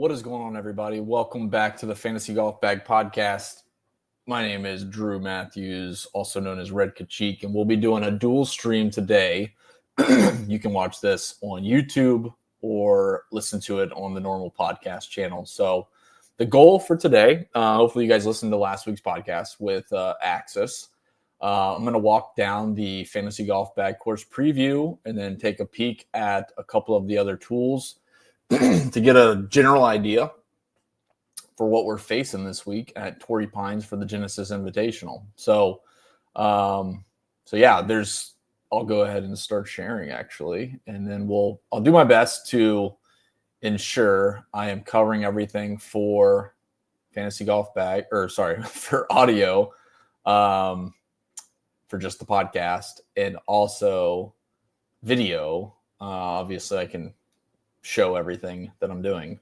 What is going on, everybody? Welcome back to the Fantasy Golf Bag Podcast. My name is Drew Matthews, also known as Redkacheek, and we'll be doing a dual stream today. You can watch this on YouTube or listen to it on the normal podcast channel. So the goal for today, hopefully you guys listened to last week's podcast with Axis. I'm going to walk down the Fantasy Golf Bag course preview and then take a peek at a couple of the other tools to get a general idea for what we're facing this week at Torrey Pines for the Genesis Invitational. So yeah, I'll go ahead and start sharing actually, and then I'll do my best to ensure I am covering everything for Fantasy Golf Bag, for audio, for just the podcast, and also video. Obviously I can show everything that I'm doing.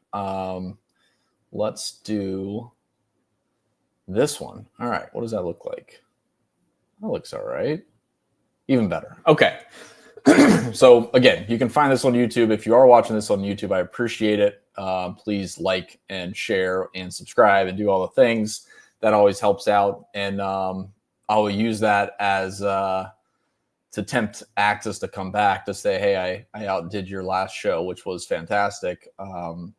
Let's do this one. All right. What does that look like? That looks all right. Even better. Okay. So again, you can find this on YouTube. If you are watching this on YouTube, I appreciate it. Please like and share and subscribe and do all the things. That always helps out. And I will use that as to tempt Axis to come back to say, hey, I outdid your last show, which was fantastic. And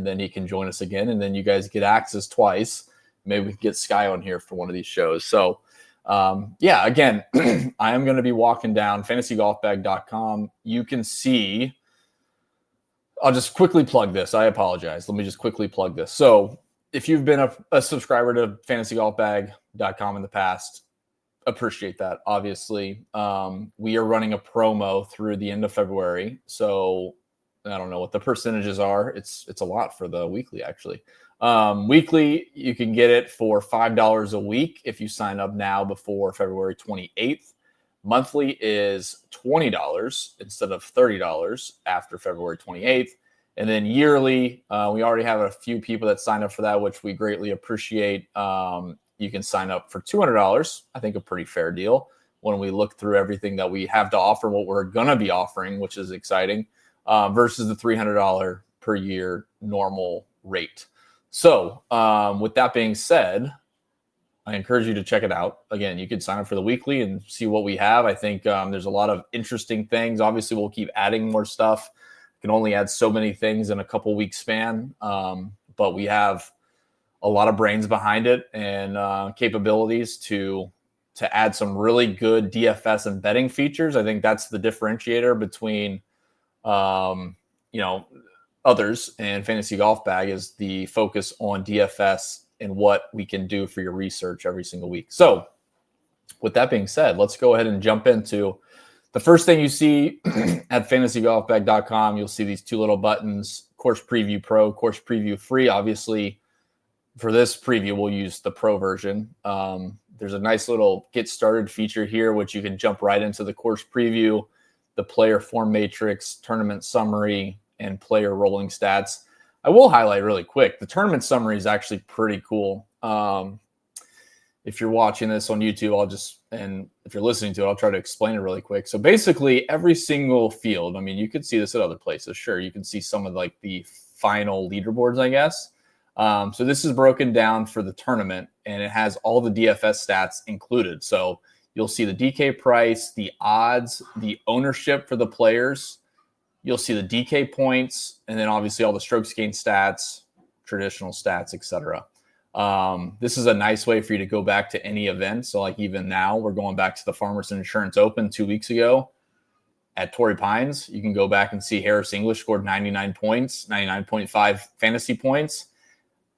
then he can join us again. And then you guys get Axis twice. Maybe we can get Sky on here for one of these shows. So, yeah, again, I am going to be walking down fantasygolfbag.com. You can see, I'll just quickly plug this. I apologize. Let me just quickly plug this. So if you've been a subscriber to fantasygolfbag.com in the past, appreciate that. Obviously, we are running a promo through the end of February. So I don't know what the percentages are. It's a lot for the weekly, actually. Weekly, you can get it for $5 a week if you sign up now before February 28th. Monthly is $20 instead of $30 after February 28th. And then yearly, we already have a few people that signed up for that, which we greatly appreciate. You can sign up for $200. I think a pretty fair deal when we look through everything that we have to offer, what we're going to be offering, which is exciting, versus the $300 per year normal rate. So with that being said, I encourage you to check it out. Again, you can sign up for the weekly and see what we have. I think there's a lot of interesting things. Obviously, we'll keep adding more stuff. Can only add so many things in a couple weeks span, but we have a lot of brains behind it and capabilities to add some really good DFS and betting features. I think that's the differentiator between, others and Fantasy Golf Bag is the focus on DFS and what we can do for your research every single week. So with that being said, let's go ahead and jump into the first thing you see at fantasygolfbag.com. You'll see these two little buttons, Course Preview Pro, Course Preview Free. Obviously, for this preview, we'll use the Pro version. There's a nice little get started feature here, which you can jump right into the course preview, the player form matrix, tournament summary, and player rolling stats. I will highlight really quick, the tournament summary is actually pretty cool. If you're watching this on YouTube, and if you're listening to it, I'll try to explain it really quick. So basically every single field, I mean, you could see this at other places. Sure, you can see some of like the final leaderboards, I guess. So this is broken down for the tournament, and it has all the DFS stats included. So you'll see the DK price, the odds, the ownership for the players. You'll see the DK points, and then obviously all the strokes gained stats, traditional stats, etc. This is a nice way for you to go back to any event. So like even now, we're going back to the Farmers Insurance Open 2 weeks ago at Torrey Pines. You can go back and see Harris English scored 99 points, 99.5 fantasy points.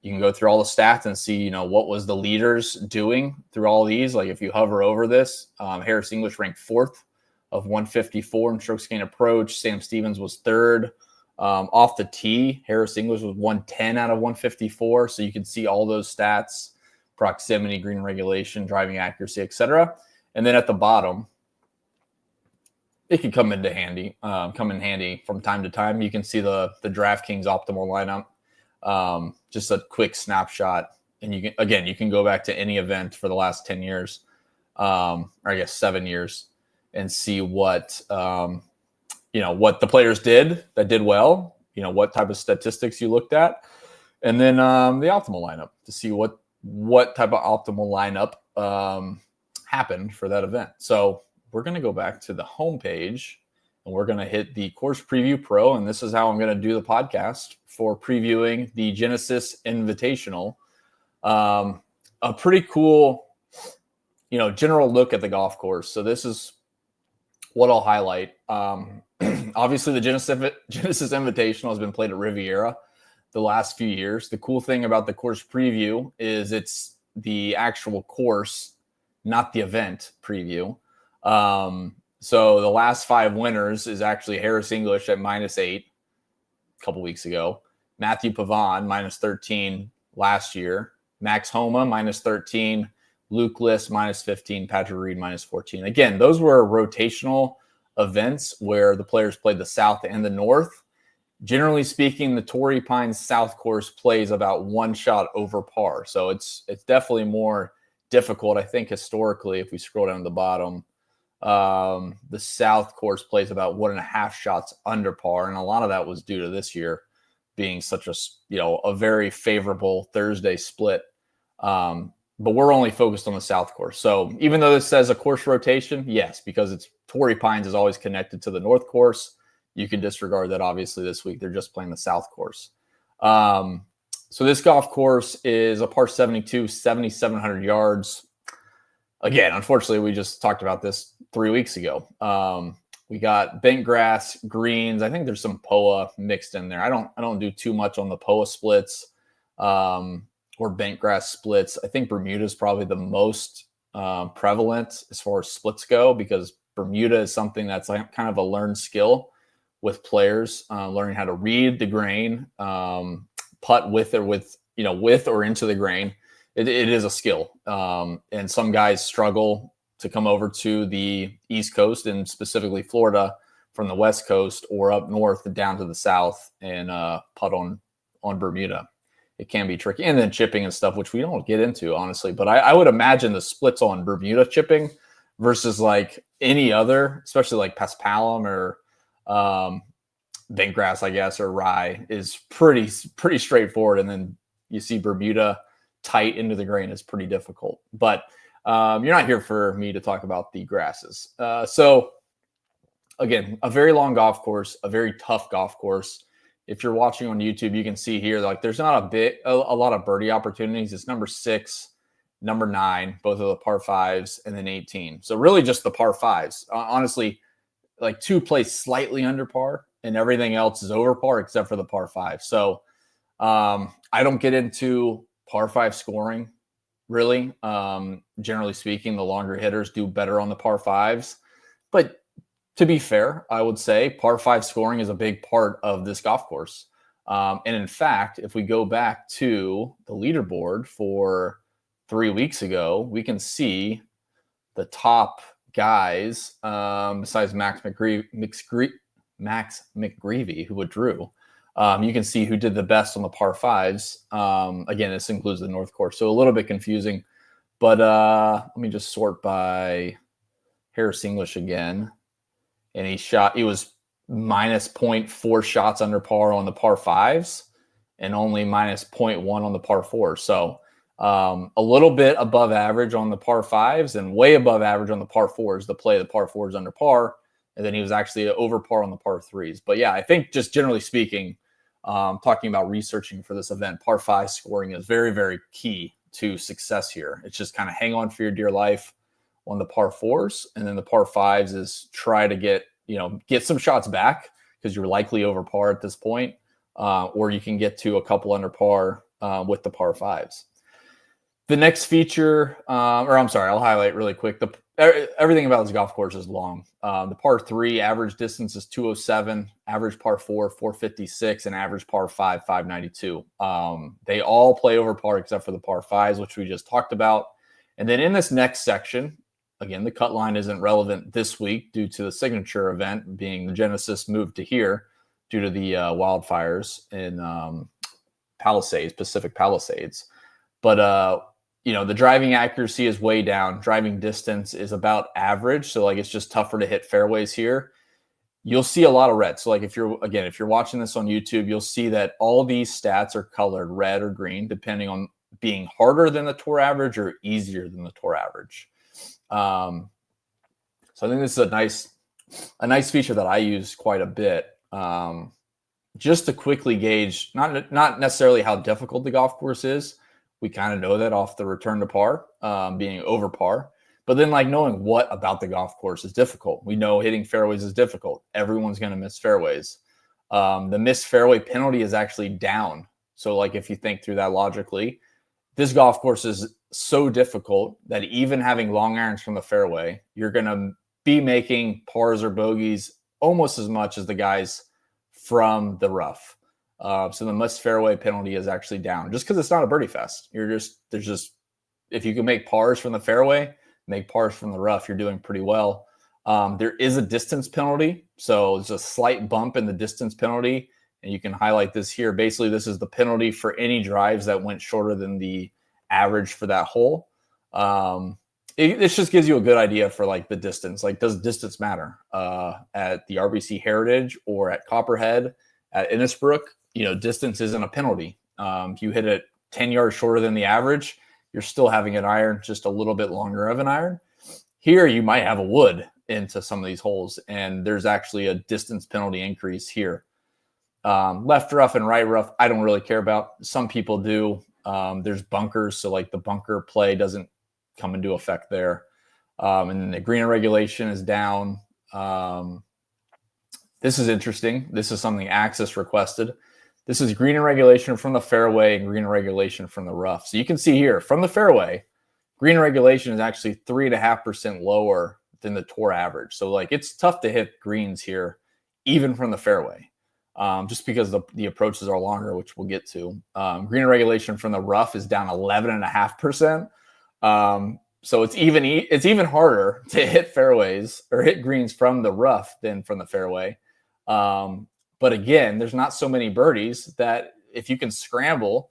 You can go through all the stats and see, what was the leaders doing through all these. Like if you hover over this, Harris English ranked 4th of 154 in strokes gained approach. Sam Stevens was 3rd. Off the tee, Harris English was 110 out of 154. So you can see all those stats, proximity, green regulation, driving accuracy, etc. And then at the bottom, it can come in handy from time to time. You can see the DraftKings optimal lineup. Just a quick snapshot, and you can go back to any event for the last 10 years, or I guess 7 years, and see what what the players did that did well, what type of statistics you looked at. And then the optimal lineup to see what type of optimal lineup happened for that event. So we're going to go back to the homepage and we're going to hit the Course Preview Pro. And this is how I'm going to do the podcast for previewing the Genesis Invitational. A pretty cool, general look at the golf course. So this is what I'll highlight. Obviously, the Genesis Invitational has been played at Riviera the last few years. The cool thing about the Course Preview is it's the actual course, not the event preview. So the last 5 winners is actually Harris English at -8 a couple weeks ago, Matthew Pavon -13 last year, Max Homa -13, Luke List -15, Patrick Reed -14. Again, those were rotational events where the players played the South and the North. Generally speaking, the Torrey Pines South Course plays about 1 shot over par. So it's definitely more difficult. I think historically, if we scroll down to the bottom, the South Course plays about 1.5 shots under par. And a lot of that was due to this year being such a very favorable Thursday split. But we're only focused on the South Course. So even though this says a course rotation, yes, because it's Torrey Pines is always connected to the North Course. You can disregard that. Obviously, this week they're just playing the South Course. So this golf course is a par 72, 7,700 yards. Again, unfortunately, we just talked about this 3 weeks ago. We got bent grass, greens. I think there's some POA mixed in there. I don't do too much on the POA splits or bent grass splits. I think Bermuda is probably the most prevalent as far as splits go, because Bermuda is something that's like kind of a learned skill with players, learning how to read the grain, putt with or into the grain. It is a skill. And some guys struggle to come over to the East Coast and specifically Florida from the West Coast or up north down to the South and putt on Bermuda. It can be tricky. And then chipping and stuff, which we don't get into, honestly. But I would imagine the splits on Bermuda chipping versus like any other, especially like Paspalum or bent grass, I guess, or rye, is pretty straightforward. And then you see Bermuda tight into the grain is pretty difficult. But you're not here for me to talk about the grasses. So again, a very long golf course, a very tough golf course. If you're watching on YouTube, you can see here, like there's not a lot of birdie opportunities. It's number 6, number 9, both of the par 5s, and then 18. So really just the par 5s. Honestly, like 2 plays slightly under par and everything else is over par except for the par 5. So I don't get into par 5 scoring, really. Generally speaking, the longer hitters do better on the par 5s. But to be fair, I would say par 5 scoring is a big part of this golf course. And in fact, if we go back to the leaderboard for 3 weeks ago, we can see the top guys, besides Max McGreevy, who withdrew. You can see who did the best on the par 5s. Again, this includes the North Course, so a little bit confusing. But let me just sort by Harris English again. And he was minus 0.4 shots under par on the par 5s and only minus 0.1 on the par 4. So a little bit above average on the par 5s and way above average on the par 4s. The play of the par 4s under par. And then he was actually over par on the par 3s. But yeah, I think just generally speaking, talking about researching for this event, par 5 scoring is very, very key to success here. It's just kind of hang on for your dear life on the par 4s. And then the par 5s is try to get some shots back because you're likely over par at this point. Or you can get to a couple under par with the par 5s. The next feature, I'll highlight really quick. Everything about this golf course is long. The par 3 average distance is 207, average par 4, 456, and average par 5, 592. They all play over par except for the par 5s, which we just talked about. And then in this next section, again, the cut line isn't relevant this week due to the signature event being the Genesis moved to here due to the wildfires in Pacific Palisades. But the driving accuracy is way down. Driving distance is about average. So it's just tougher to hit fairways here. you'll see a lot of red. So like if you're watching this on YouTube, you'll see that all these stats are colored red or green, depending on being harder than the tour average or easier than the tour average. So I think this is a nice feature that I use quite a bit. Just to quickly gauge, not necessarily how difficult the golf course is. We kind of know that off the return to par, being over par. But then like knowing what about the golf course is difficult. We know hitting fairways is difficult. Everyone's going to miss fairways. The missed fairway penalty is actually down. So like if you think through that logically, this golf course is so difficult that even having long irons from the fairway, you're going to be making pars or bogeys almost as much as the guys from the rough. So the missed fairway penalty is actually down just because it's not a birdie fest. If you can make pars from the fairway, make pars from the rough, you're doing pretty well. There is a distance penalty. So it's a slight bump in the distance penalty. And you can highlight this here. Basically, this is the penalty for any drives that went shorter than the average for that hole. This just gives you a good idea for like the distance. Like, does distance matter at the RBC Heritage or at Copperhead, at Innisbrook? Distance isn't a penalty. If you hit it 10 yards shorter than the average, you're still having an iron, just a little bit longer of an iron. Here, you might have a wood into some of these holes, and there's actually a distance penalty increase here. Left rough and right rough, I don't really care about. Some people do. There's bunkers, so like the bunker play doesn't come into effect there. And the green regulation is down. This is interesting. This is something Axis requested. This is green and regulation from the fairway and green and regulation from the rough. So you can see here from the fairway, green and regulation is actually 3.5% lower than the tour average. So like it's tough to hit greens here, even from the fairway. Just because the approaches are longer, which we'll get to. Green regulation from the rough is down 11.5%. So it's even harder to hit fairways or hit greens from the rough than from the fairway. But again, there's not so many birdies that if you can scramble,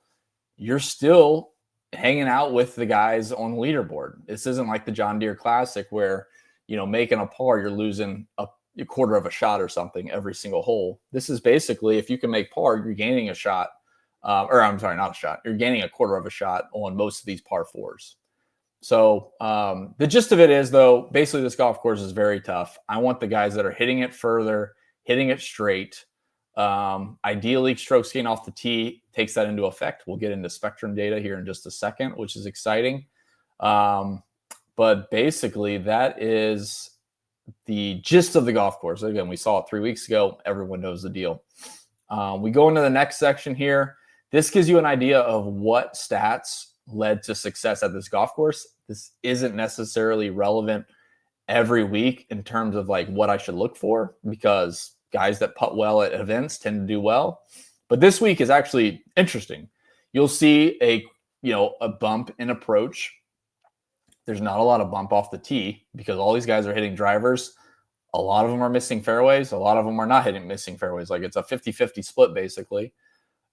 you're still hanging out with the guys on the leaderboard. This isn't like the John Deere Classic where, making a par, you're losing a quarter of a shot or something every single hole. This is basically, if you can make par, you're gaining a shot, not a shot. You're gaining a quarter of a shot on most of these par fours. So the gist of it is, though, basically this golf course is very tough. I want the guys that are hitting it further, hitting it straight. Ideally, strokes gain off the tee takes that into effect. We'll get into spectrum data here in just a second, which is exciting. But basically, that is the gist of the golf course. Again, we saw it 3 weeks ago. Everyone knows the deal. We go into the next section here. This gives you an idea of what stats led to success at this golf course. This isn't necessarily relevant every week in terms of like what I should look for, because guys that putt well at events tend to do well. But this week is actually interesting. You'll see a bump in approach. There's not a lot of bump off the tee because all these guys are hitting drivers. A lot of them are missing fairways. A lot of them are not missing fairways. Like it's a 50-50 split, basically.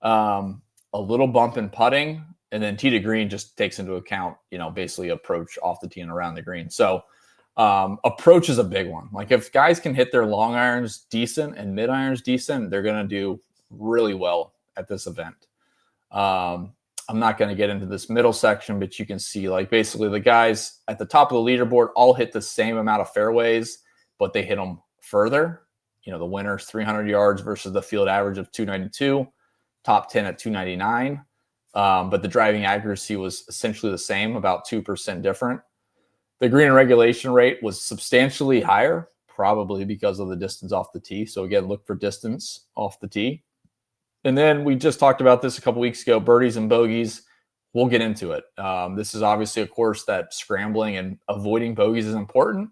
A little bump in putting, and then tee to green just takes into account, basically approach off the tee and around the green. So approach is a big one. Like if guys can hit their long irons decent and mid irons decent, they're going to do really well at this event. I'm not going to get into this middle section, but you can see like basically the guys at the top of the leaderboard all hit the same amount of fairways, but they hit them further. The winner's 300 yards versus the field average of 292, top 10 at 299. But the driving accuracy was essentially the same, about 2% different. The green and regulation rate was substantially higher, probably because of the distance off the tee. So again, look for distance off the tee. And then we just talked about this a couple weeks ago, birdies and bogeys. We'll get into it. This is obviously a course that scrambling and avoiding bogeys is important.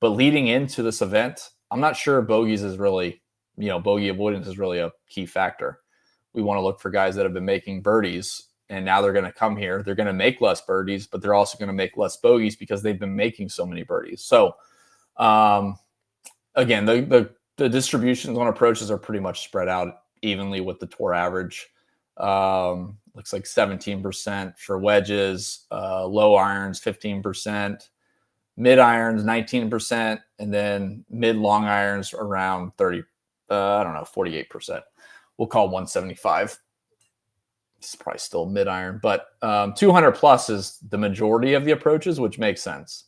But leading into this event, I'm not sure bogeys is really, bogey avoidance is really a key factor. We want to look for guys that have been making birdies, and now they're going to come here. They're going to make less birdies, but they're also going to make less bogeys because they've been making so many birdies. So, again, the distributions on approaches are pretty much spread out evenly with the tour average. Looks like 17% for wedges, low irons 15%, mid irons 19%, and then mid long irons around 30, 48%. We'll call 175. It's probably still mid iron, but 200 plus is the majority of the approaches, which makes sense.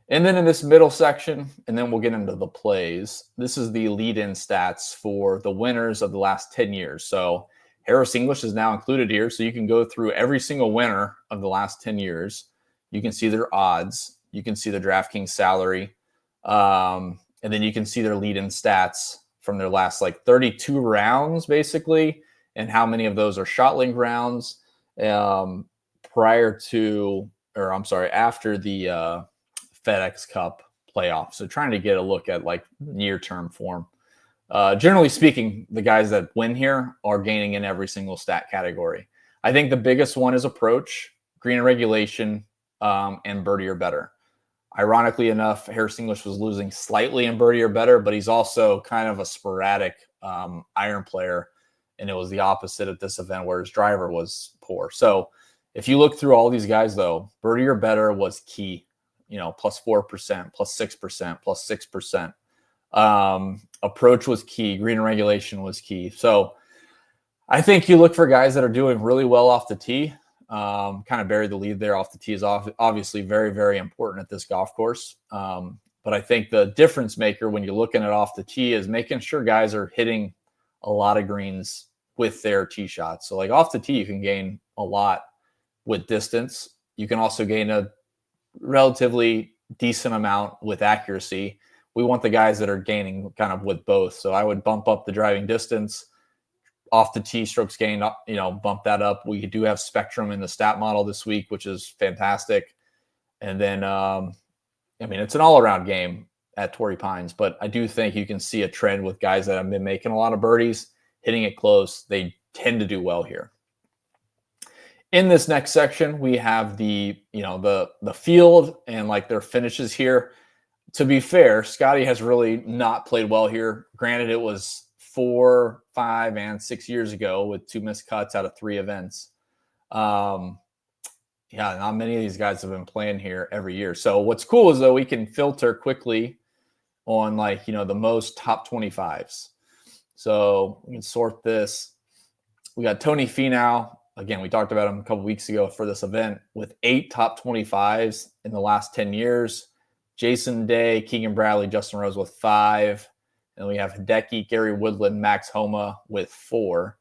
And then in this middle section, and then we'll get into the plays, this is the lead-in stats for the winners of the last 10 years. So Harris English is now included here, so you can go through every single winner of the last 10 years. You can see their odds. You can see the DraftKings salary. And then you can see their lead-in stats from their last 32 rounds, basically, and how many of those are shot link rounds after the FedEx Cup playoff. So trying to get a look at near-term form. Generally speaking, the guys that win here are gaining in every single stat category. I think the biggest one is approach, green and regulation, and birdie or better. Ironically enough, Harris English was losing slightly in birdie or better, but he's also kind of a sporadic iron player, and it was the opposite at this event where his driver was poor. So if you look through all these guys, though, birdie or better was key. Plus 4%, plus 6%, plus 6%. Approach was key. Green and regulation was key. So I think you look for guys that are doing really well off the tee. Kind of bury the lead there off the tee is obviously very, very important at this golf course. But I think the difference maker when you're looking at off the tee is making sure guys are hitting a lot of greens with their tee shots. So off the tee, you can gain a lot with distance. You can also gain a relatively decent amount with accuracy. We want the guys that are gaining kind of with both. So I would bump up the driving distance, off the tee strokes gained, bump that up. We do have Spectrum in the stat model this week, which is fantastic. And then, it's an all-around game at Torrey Pines, but I do think you can see a trend with guys that have been making a lot of birdies, hitting it close. They tend to do well here. In this next section, we have the field and their finishes here. To be fair, Scotty has really not played well here. Granted, it was 4, 5, and 6 years ago with 2 missed cuts out of 3 events. Not many of these guys have been playing here every year. So what's cool is, though, we can filter quickly on the most top 25s. So we can sort this. We got Tony Finau. Again, we talked about him a couple weeks ago for this event with 8 top 25s in the last 10 years. Jason Day, Keegan Bradley, Justin Rose with 5. And we have Hideki, Gary Woodland, Max Homa with 4.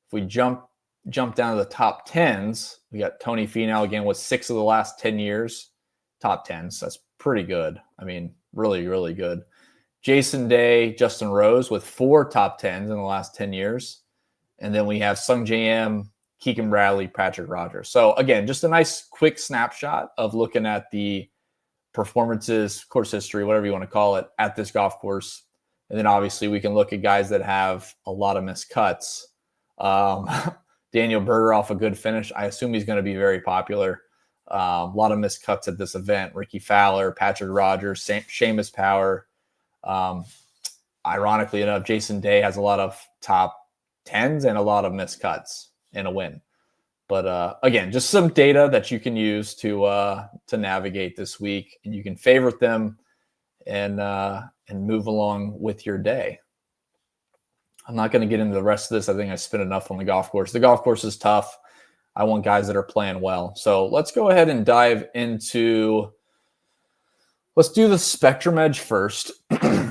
If we jump down to the top 10s, we got Tony Finau again with 6 of the last 10 years. Top 10s. That's pretty good. Really, really good. Jason Day, Justin Rose with 4 top 10s in the last 10 years. And then we have Sung J M, Keegan Bradley, Patrick Rogers. So again, just a nice quick snapshot of looking at the performances, course history, whatever you want to call it, at this golf course. And then obviously we can look at guys that have a lot of missed cuts. Daniel Berger off a good finish. I assume he's going to be very popular. A lot of missed cuts at this event. Ricky Fowler, Patrick Rogers, Seamus Power. Ironically enough, Jason Day has a lot of top 10s and a lot of missed cuts in a win. But again, just some data that you can use to navigate this week, and you can favorite them and move along with your day. I'm not going to get into the rest of this. I think I spent enough on the golf course. The golf course is tough. I want guys that are playing well. So let's go ahead and dive into. Let's do the Spectrum Edge first.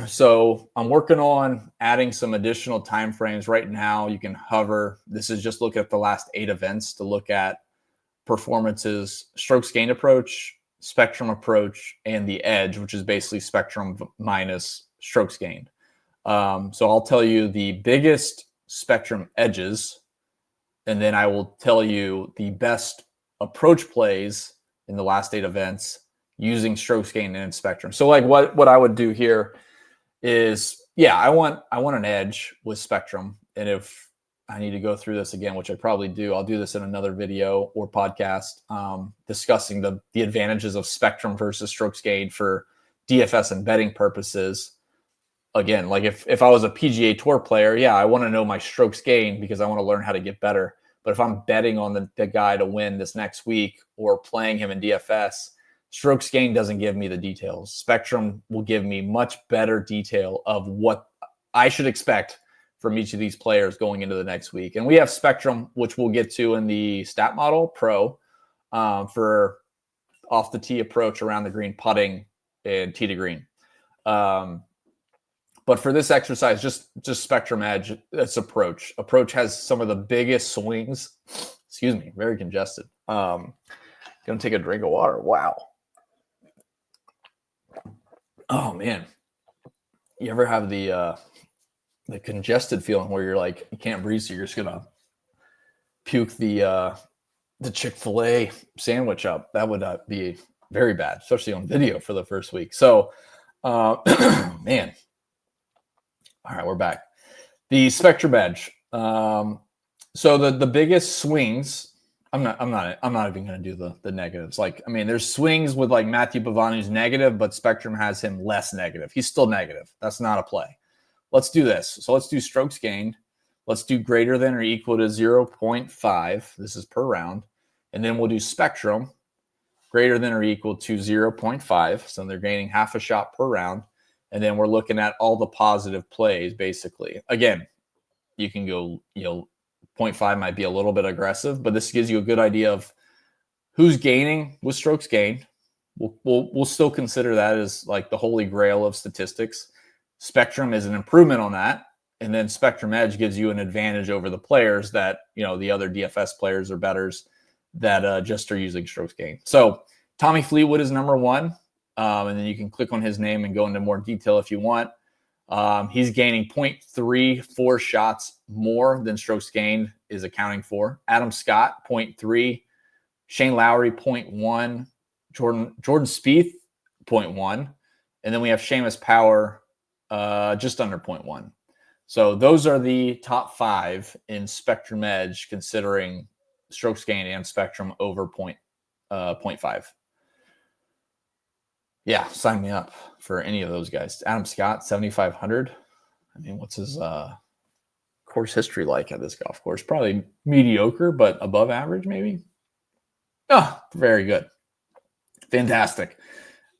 So I'm working on adding some additional time frames right now. You can hover. This is just look at the last 8 events to look at performances, strokes gained approach, Spectrum approach, and the Edge, which is basically Spectrum minus strokes gained. So I'll tell you the biggest Spectrum edges, and then I will tell you the best approach plays in the last 8 events using strokes gained and Spectrum. So what I would do here is, I want an edge with Spectrum. And if I need to go through this again, which I probably do, I'll do this in another video or podcast discussing the advantages of Spectrum versus strokes gained for DFS and betting purposes. Again, if I was a PGA Tour player, I want to know my strokes gained because I want to learn how to get better. But if I'm betting on the guy to win this next week or playing him in DFS, Strokes gained doesn't give me the details. Spectrum will give me much better detail of what I should expect from each of these players going into the next week. And we have Spectrum, which we'll get to in the Stat Model Pro for off the tee approach around the green, putting and tee to green. But for this exercise, just Spectrum Edge, it's approach. Approach has some of the biggest swings. Excuse me, very congested. Gonna take a drink of water. Wow. Oh man, you ever have the congested feeling where you're like you can't breathe, so you're just gonna puke the Chick-fil-A sandwich up? That would be very bad, especially on video for the first week. So, man. All right, we're back. The Spectrum Edge. So the biggest swings. I'm not even going to do the negatives. Like, I mean, there's swings with like Matthew Bavani who's negative, but Spectrum has him less negative. He's still negative. That's not a play. Let's do this. So let's do strokes gained. Let's do greater than or equal to 0.5. This is per round. And then we'll do Spectrum greater than or equal to 0.5. So they're gaining half a shot per round. And then we're looking at all the positive plays, basically. Again, you can go, 0.5 might be a little bit aggressive, but this gives you a good idea of who's gaining with strokes gained. We'll still consider that as like the holy grail of statistics. Spectrum is an improvement on that. And then Spectrum Edge gives you an advantage over the players that, the other DFS players or bettors that just are using strokes gained. So Tommy Fleetwood is number one. And then you can click on his name and go into more detail if you want. He's gaining 0.34 shots more than strokes gained is accounting for. Adam Scott, 0.3. Shane Lowry, 0.1. Jordan Spieth, 0.1. And then we have Seamus Power, just under 0.1. So those are the top 5 in Spectrum Edge, considering strokes gained and Spectrum over 0.5. Yeah, sign me up for any of those guys. Adam Scott, 7,500. I mean, what's his course history like at this golf course? Probably mediocre, but above average, maybe. Oh, very good. Fantastic.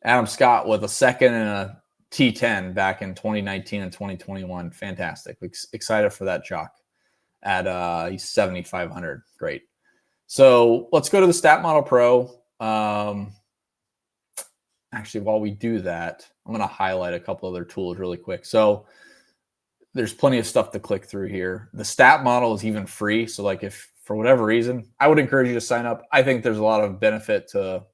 Adam Scott with a second and a T10 back in 2019 and 2021. Fantastic. Excited for that jock at he's 7,500. Great. So let's go to the Stat Model Pro. Actually, while we do that, I'm going to highlight a couple other tools really quick. So there's plenty of stuff to click through here. The stat model is even free. So like if for whatever reason, I would encourage you to sign up. I think there's a lot of benefit to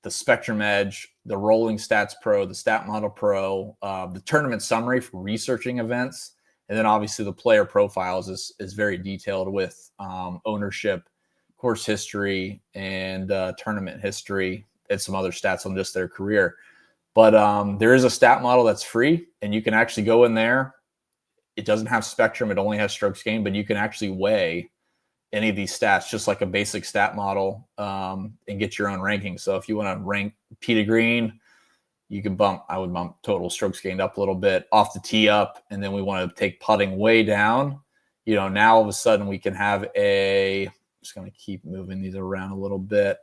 the Spectrum Edge, the Rolling Stats Pro, the Stat Model Pro, the tournament summary for researching events. And then obviously the player profiles is very detailed with ownership, course history, and tournament history, and some other stats on just their career. But there is a stat model that's free, and you can actually go in there. It doesn't have Spectrum. It only has strokes gained, but you can actually weigh any of these stats just like a basic stat model and get your own ranking. So if you want to rank tee to green, you can I would bump total strokes gained up a little bit, off the tee up, and then we want to take putting way down. Now all of a sudden we can have I'm just going to keep moving these around a little bit.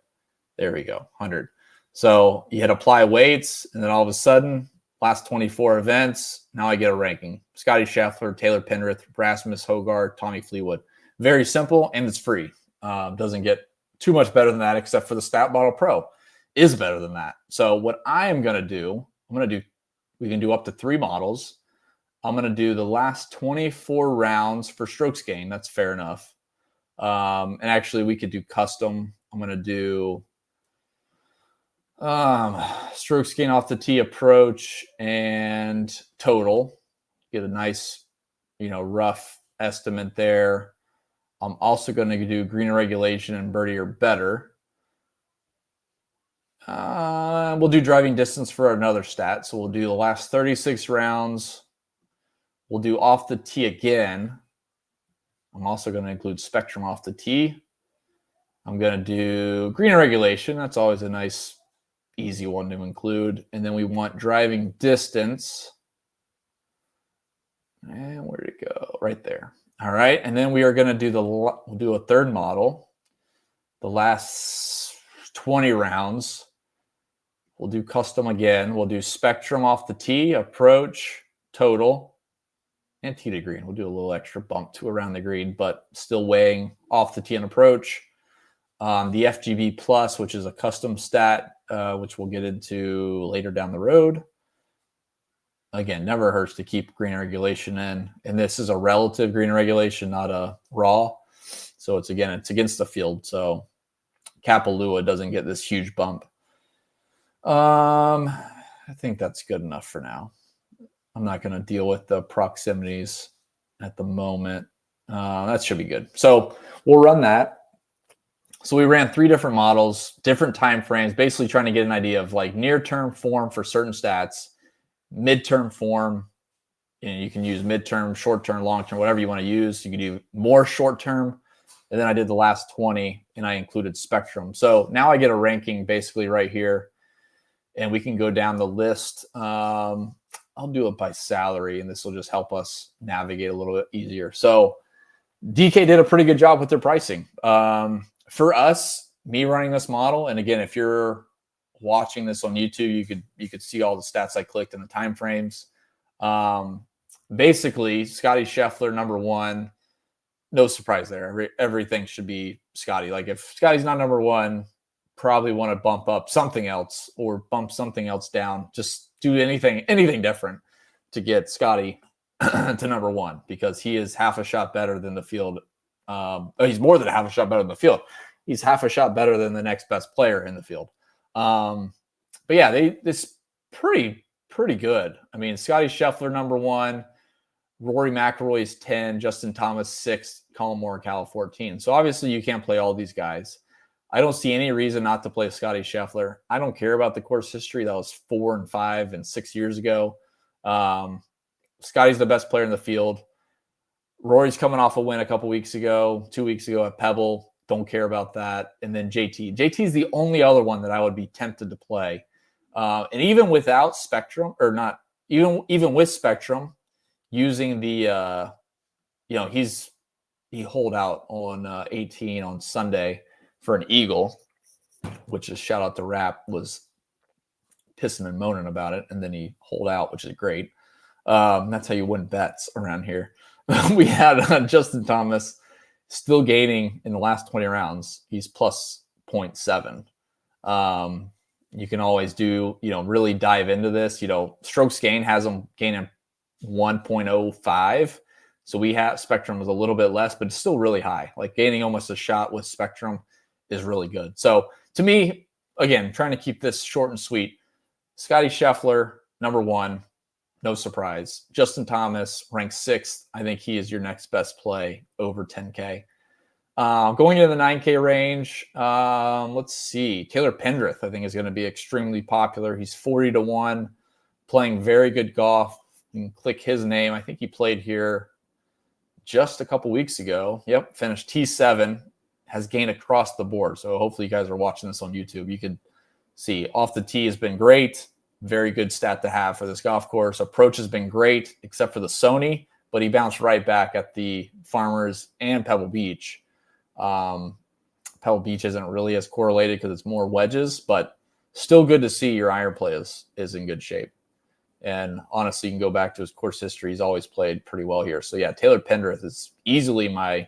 There we go, 100. So you hit apply weights, and then all of a sudden, last 24 events, now I get a ranking. Scotty Scheffler, Taylor Pendrith, Rasmus Højgaard, Tommy Fleetwood. Very simple, and it's free. Doesn't get too much better than that, except for the Stat Model Pro is better than that. So what I am going to do, we can do up to 3 models. I'm going to do the last 24 rounds for strokes gained. That's fair enough. And actually, we could do custom. I'm going to do strokes gained off the tee approach and total. Get a nice, rough estimate there. I'm also going to do green regulation and birdie or better. We'll do driving distance for another stat. So we'll do the last 36 rounds. We'll do off the tee again. I'm also going to include Spectrum off the tee. I'm going to do green regulation. That's always a nice, easy one to include. And then we want driving distance. And where'd it go? Right there. All right. And then we are going to we'll do a third model. The last 20 rounds. We'll do custom again. We'll do spectrum off the tee, approach, total, and tee to green. We'll do a little extra bump to around the green, but still weighing off the tee and approach. The FGB Plus, which is a custom stat, which we'll get into later down the road. Again, never hurts to keep green regulation in. And this is a relative green regulation, not a raw. So it's against the field. So Kapalua doesn't get this huge bump. I think that's good enough for now. I'm not going to deal with the proximities at the moment. That should be good. So we'll run that. So we ran 3 different models, different time frames, basically trying to get an idea of like near-term form for certain stats, midterm form. And you can use midterm, short-term, long-term, whatever you want to use. You can do more short-term. And then I did the last 20, and I included spectrum. So now I get a ranking basically right here. And we can go down the list. I'll do it by salary, and this will just help us navigate a little bit easier. So DK did a pretty good job with their pricing. For us, me running this model, and again, if you're watching this on YouTube, you could see all the stats I clicked and the time frames. Basically, Scotty Scheffler, number 1. No surprise there. Everything should be Scotty. Like if Scotty's not number 1, probably want to bump up something else or bump something else down. Just do anything different to get Scotty to number 1, because he is half a shot better than the field. He's more than half a shot better than the field. He's half a shot better than the next best player in the field. But yeah, it's pretty good. I mean, Scotty Scheffler, number 1, Rory McIlroy is 10, Justin Thomas 6, Colin Morikawa 14. So obviously you can't play all these guys. I don't see any reason not to play Scotty Scheffler. I don't care about the course history. That was 4 and 5 and 6 years ago. Scotty's the best player in the field. Rory's coming off a win a couple weeks ago, 2 weeks ago at Pebble. Don't care about that. And then JT. JT is the only other one that I would be tempted to play. And even without Spectrum, or not, even with Spectrum, using the, he holed out on 18 on Sunday for an eagle, which is shout out to Rap, was pissing and moaning about it. And then he holed out, which is great. That's how you win bets around here. We had Justin Thomas still gaining in the last 20 rounds. He's plus 0.7. You can always do, really dive into this. Strokes gain has him gaining 1.05. So we have Spectrum was a little bit less, but it's still really high. Like gaining almost a shot with Spectrum is really good. So to me, again, trying to keep this short and sweet. Scotty Scheffler, number 1. No surprise. Justin Thomas, ranked 6th. I think he is your next best play over 10K. Going into the 9K range, let's see. Taylor Pendrith, I think, is going to be extremely popular. He's 40-1, playing very good golf. You can click his name. I think he played here just a couple weeks ago. Yep, finished T7, has gained across the board. So hopefully you guys are watching this on YouTube. You can see off the tee has been great. Very good stat to have for this golf course. Approach has been great, except for the Sony, but he bounced right back at the Farmers and Pebble Beach. Pebble Beach isn't really as correlated because it's more wedges, but still good to see your iron play is in good shape. And honestly, you can go back to his course history. He's always played pretty well here. So yeah, Taylor Pendrith is easily my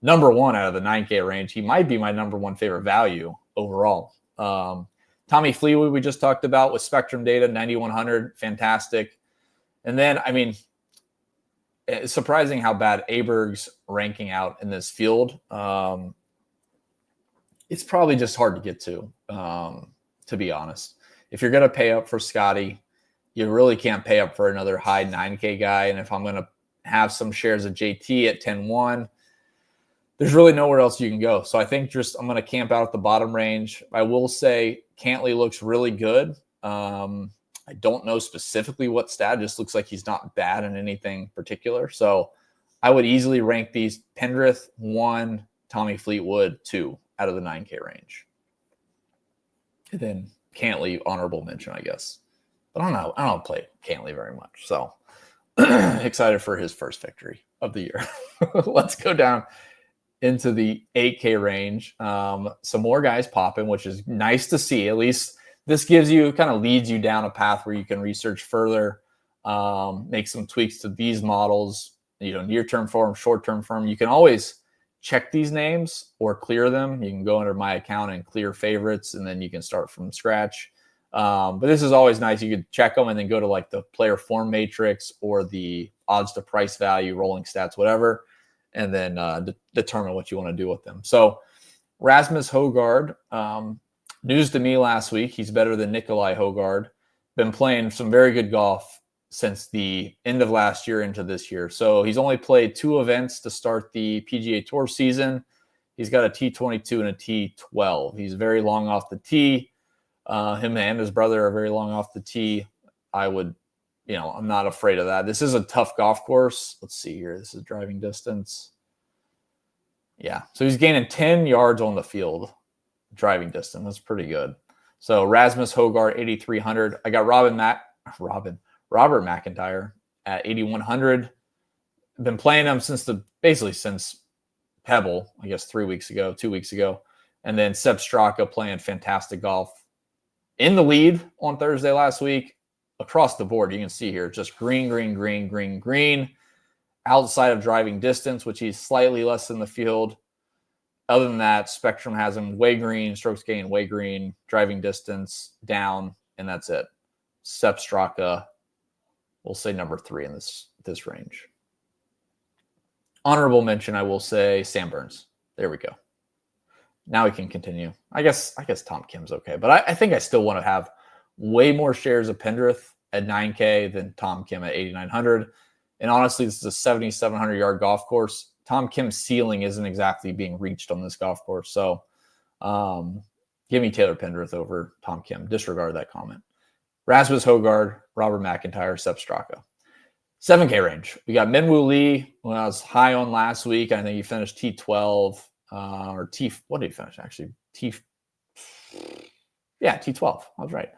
number 1 out of the 9K range. He might be my number 1 favorite value overall. Tommy Fleetwood, we just talked about with Spectrum data, 9,100, fantastic. And then, I mean, it's surprising how bad Aberg's ranking out in this field. It's probably just hard to get to be honest. If you're going to pay up for Scotty, you really can't pay up for another high 9K guy. And if I'm going to have some shares of JT at 10-1, there's really nowhere else you can go. So I think I'm going to camp out at the bottom range. I will say Cantley looks really good. I don't know specifically what stat. It just looks like he's not bad in anything particular. So I would easily rank these Pendrith 1, Tommy Fleetwood 2 out of the 9K range. And then Cantley, honorable mention, I guess. But I don't play Cantley very much. So excited for his first victory of the year. Let's go down into the 8K range. Some more guys popping, which is nice to see. At least this gives you, kind of leads you down a path where you can research further, make some tweaks to these models, near-term form, short-term form. You can always check these names or clear them. You can go under my account and clear favorites, and then you can start from scratch. But this is always nice. You could check them and then go to like the player form matrix or the odds to price value, rolling stats, whatever, and then determine what you want to do with them. So Rasmus Højgaard, news to me last week. He's better than Nikolai Højgaard. Been playing some very good golf since the end of last year into this year. So he's only played 2 events to start the PGA Tour season. He's got a T22 and a T12. He's very long off the tee. Him and his brother are very long off the tee. I'm not afraid of that. This is a tough golf course. Let's see here. This is driving distance. Yeah. So he's gaining 10 yards on the field driving distance. That's pretty good. So Rasmus Højgaard, 8,300. I got Robert McIntyre at 8,100. I've been playing him since Pebble, I guess 2 weeks ago. And then Seb Straka playing fantastic golf in the lead on Thursday last week. Across the board, you can see here, just green, green, green, green, green. Outside of driving distance, which he's slightly less than the field. Other than that, Spectrum has him way green, strokes gain way green, driving distance down, and that's it. Seb Straka, we'll say number 3 in this range. Honorable mention, I will say Sam Burns. There we go. Now we can continue. I guess Tom Kim's okay, but I think I still want to have way more shares of Pendrith at 9K than Tom Kim at 8,900. And honestly, this is a 7,700-yard golf course. Tom Kim's ceiling isn't exactly being reached on this golf course. So give me Taylor Pendrith over Tom Kim. Disregard that comment. Rasmus Højgaard, Robert McIntyre, Seb Straka. 7K range. We got Minwoo Lee, when I was high on last week. I think he finished T12 what did he finish actually? T12. I was right.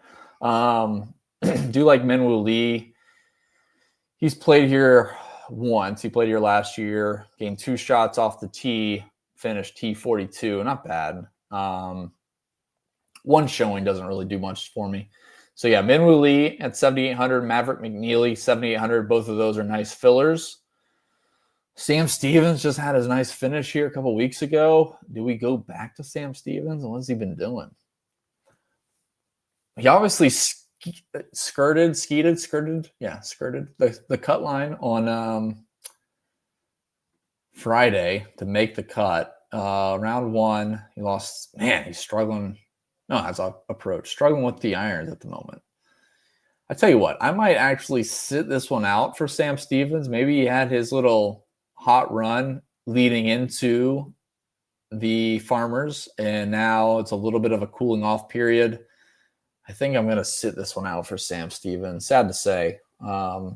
Do like Minwoo Lee. He's played here once. He played here last year, gained 2 shots off the tee, finished T42. Not bad. One showing doesn't really do much for me. So yeah, Minwoo Lee at 7,800, Maverick McNeely, 7,800. Both of those are nice fillers. Sam Stevens just had his nice finish here a couple weeks ago. Do we go back to Sam Stevens? What's he been doing? He obviously skirted the cut line on Friday to make the cut. Round 1, he lost. Man, he's struggling. No, that's an approach. Struggling with the irons at the moment. I tell you what, I might actually sit this one out for Sam Stevens. Maybe he had his little hot run leading into the Farmers, and now it's a little bit of a cooling off period. I think I'm going to sit this one out for Sam Stevens. Sad to say. But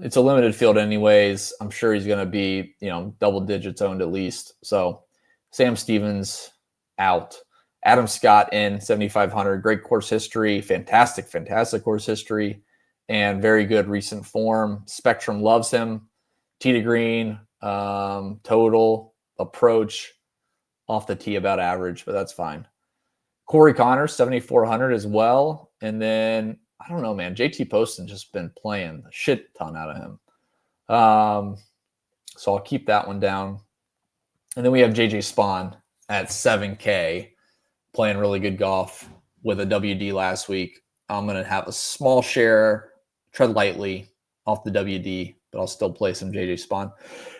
it's a limited field anyways. I'm sure he's going to be, double digits owned at least. So Sam Stevens out. Adam Scott in 7,500. Great course history. Fantastic course history. And very good recent form. Spectrum loves him. Tee to green, total, approach, off the tee about average, but that's fine. Corey Connors, 7,400 as well. And then, I don't know, man, JT Poston's just been playing a shit ton out of him. So I'll keep that one down. And then we have JJ Spawn at 7K, playing really good golf with a WD last week. I'm going to have a small share, tread lightly off the WD, but I'll still play some JJ Spawn.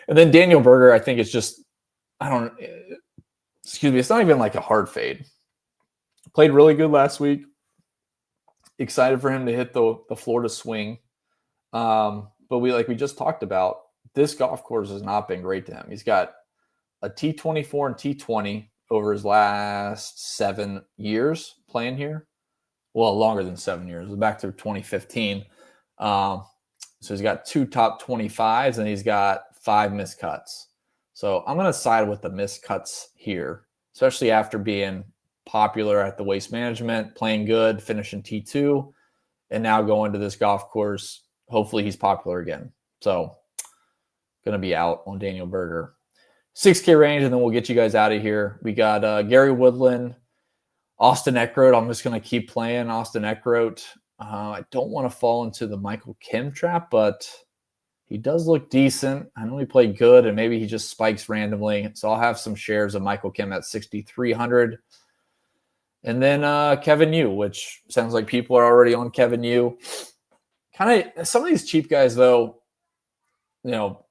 And then Daniel Berger, I think it's just, it's not even like a hard fade. Played really good last week. Excited for him to hit the Florida swing. But we just talked about, this golf course has not been great to him. He's got a T24 and T20 over his last 7 years playing here. Well, longer than 7 years. Back to 2015. So he's got 2 top 25s and he's got 5 missed cuts. So I'm going to side with the missed cuts here, especially after being popular at the Waste Management, playing good, finishing T2, and now going to this golf course. Hopefully he's popular again. So going to be out on Daniel Berger. 6K range, and then we'll get you guys out of here. We got Gary Woodland. Austin Eckroat, I'm just going to keep playing Austin Eckroat. I don't want to fall into the Michael Kim trap, but he does look decent. I know he played good, and maybe he just spikes randomly. So I'll have some shares of Michael Kim at 6,300. And then Kevin Yu, which sounds like people are already on Kevin Yu. Kind of some of these cheap guys, though, you know,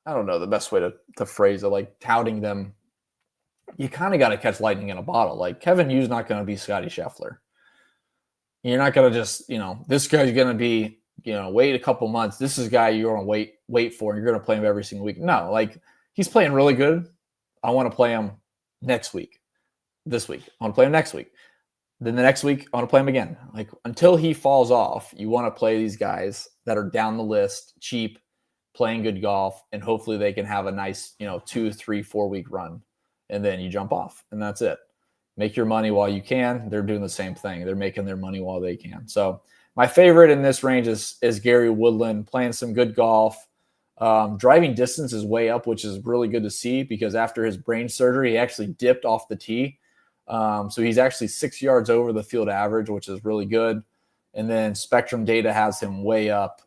I don't know the best way to phrase it, like touting them. You kind of got to catch lightning in a bottle. Like Kevin Yu's not going to be Scotty Scheffler. You're not going to just, this guy's going to be, wait a couple months. This is a guy you're going to wait for, and you're going to play him every single week. No, like he's playing really good. I want to play him next week, this week. I want to play him next week. Then the next week, I want to play him again. Like until he falls off, you want to play these guys that are down the list, cheap, playing good golf, and hopefully they can have a nice, 2, 3, 4 week run. And then you jump off, and that's it. Make your money while you can. They're doing the same thing. They're making their money while they can. So my favorite in this range is Gary Woodland, playing some good golf. Driving distance is way up, which is really good to see because after his brain surgery, he actually dipped off the tee. So he's actually 6 yards over the field average, which is really good. And then Spectrum data has him way up.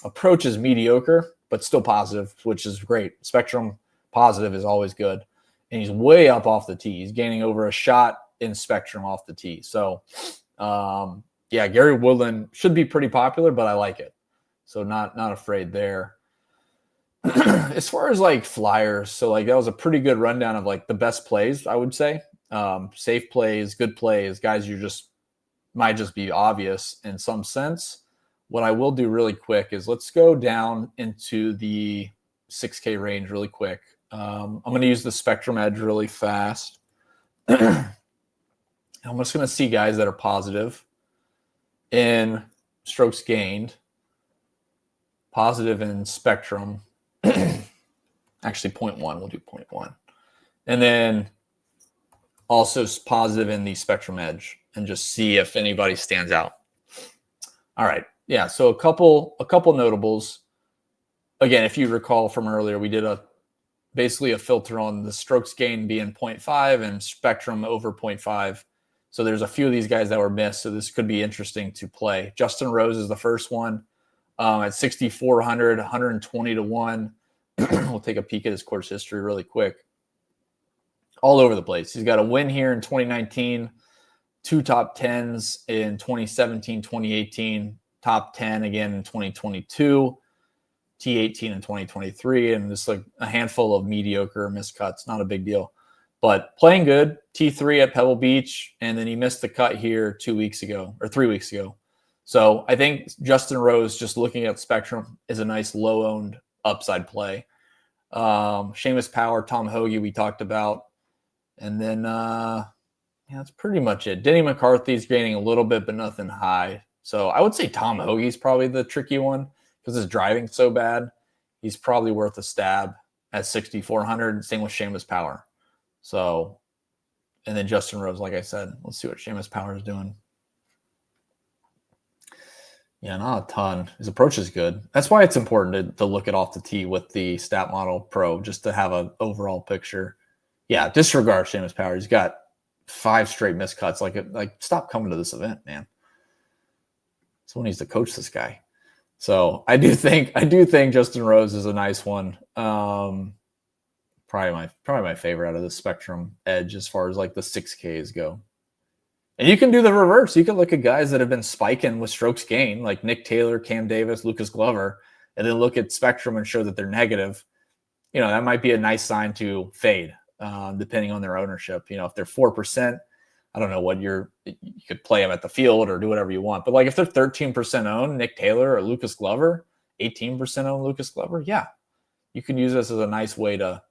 Approach is mediocre, but still positive, which is great. Spectrum positive is always good. And he's way up off the tee. He's gaining over a shot in Spectrum off the tee. So, Gary Woodland should be pretty popular, but I like it. So not afraid there. As far as like flyers, so like that was a pretty good rundown of like the best plays, I would say. Safe plays, good plays, guys you just might just be obvious in some sense. What I will do really quick is let's go down into the 6K range really quick. I'm going to use the Spectrum Edge really fast. I'm just going to see guys that are positive in strokes gained, positive in Spectrum. Actually, 0.1. We'll do 0.1. And then also positive in the Spectrum Edge and just see if anybody stands out. All right. Yeah, so a couple notables. Again, if you recall from earlier, we did basically a filter on the strokes gain being 0.5 and Spectrum over 0.5. So there's a few of these guys that were missed, so this could be interesting to play. Justin Rose is the first one at 6,400, 120 to 1. We'll take a peek at his course history really quick. All over the place. He's got a win here in 2019, 2 top 10s in 2017, 2018, top 10 again in 2022. T18 in 2023, and just like a handful of mediocre miscuts, not a big deal. But playing good, T3 at Pebble Beach, and then he missed the cut here 2 weeks ago or 3 weeks ago. So I think Justin Rose, just looking at Spectrum, is a nice low-owned upside play. Seamus Power, Tom Hoagie we talked about. And then that's pretty much it. Denny McCarthy's gaining a little bit, but nothing high. So I would say Tom Hoagie's probably the tricky one, because his driving's so bad. He's probably worth a stab at 6,400. Same with Seamus Power. So, and then Justin Rose, like I said, let's see what Seamus Power is doing. Yeah, not a ton. His approach is good. That's why it's important to look at off the tee with the Stat Model Pro, just to have an overall picture. Yeah, disregard Seamus Power. He's got 5 straight miscuts. Like stop coming to this event, man. Someone needs to coach this guy. So I do think Justin Rose is a nice one. Probably my favorite out of the Spectrum Edge as far as like the 6Ks go. And you can do the reverse. You can look at guys that have been spiking with strokes gained, like Nick Taylor, Cam Davis, Lucas Glover, and then look at Spectrum and show that they're negative. That might be a nice sign to fade, depending on their ownership. If they're 4%, I don't know what you could play them at the field or do whatever you want. But like if they're 13% owned, Nick Taylor or Lucas Glover, 18% owned Lucas Glover, yeah, you can use this as a nice way to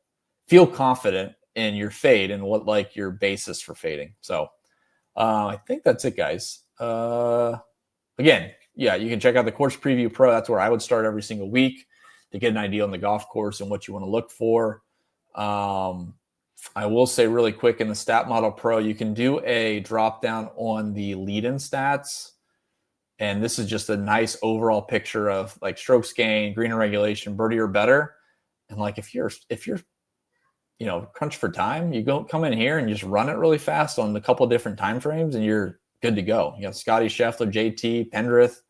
feel confident in your fade and what like your basis for fading. So I think that's it, guys. Again, yeah, you can check out the Course Preview Pro. That's where I would start every single week to get an idea on the golf course and what you want to look for. I will say really quick, in the Stat Model Pro, you can do a drop down on the lead-in stats. And this is just a nice overall picture of like strokes gained, green and regulation, birdie or better. And like if you're crunch for time, you go come in here and just run it really fast on a couple of different time frames, and you're good to go. You got Scotty Scheffler, JT, Pendrith,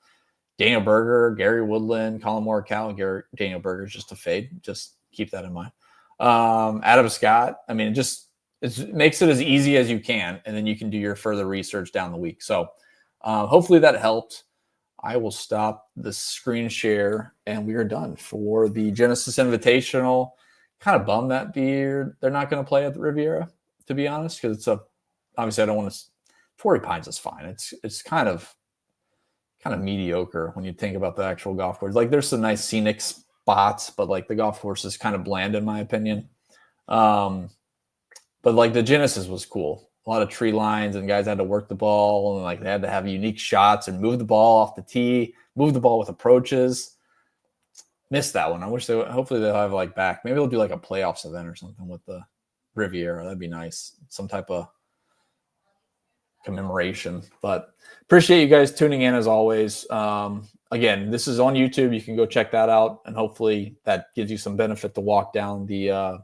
Daniel Berger, Gary Woodland, Colin Morikawa. Daniel Berger is just a fade. Just keep that in mind. Adam Scott. I mean, it makes it as easy as you can, and then you can do your further research down the week. So hopefully that helped. I will stop the screen share, and we are done for the Genesis Invitational. Kind of bummed that they're not going to play at the Riviera, to be honest, because obviously I don't want to. Torrey Pines is fine. It's kind of mediocre when you think about the actual golf course. Like, there's some nice scenic spots, but like the golf course is kind of bland in my opinion. But like the Genesis was cool. A lot of tree lines, and guys had to work the ball, and like they had to have unique shots and move the ball off the tee, move the ball with approaches. Missed that one. I wish hopefully they'll have like back. Maybe they'll do like a playoffs event or something with the Riviera. That'd be nice. Some type of commemoration. But appreciate you guys tuning in as always. Again, this is on YouTube. You can go check that out, and hopefully that gives you some benefit to walk down the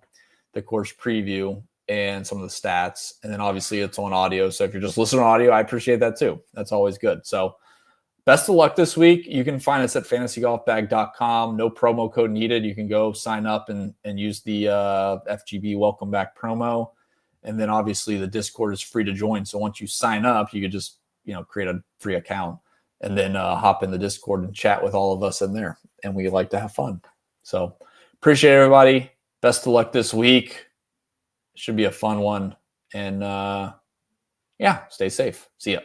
course preview and some of the stats. And then obviously it's on audio. So if you're just listening to audio, I appreciate that too. That's always good. So best of luck this week. You can find us at fantasygolfbag.com. No promo code needed. You can go sign up and use the FGB welcome back promo. And then obviously the Discord is free to join. So once you sign up, you could just, create a free account and then hop in the Discord and chat with all of us in there. And we like to have fun. So appreciate everybody. Best of luck this week. Should be a fun one. And stay safe. See ya.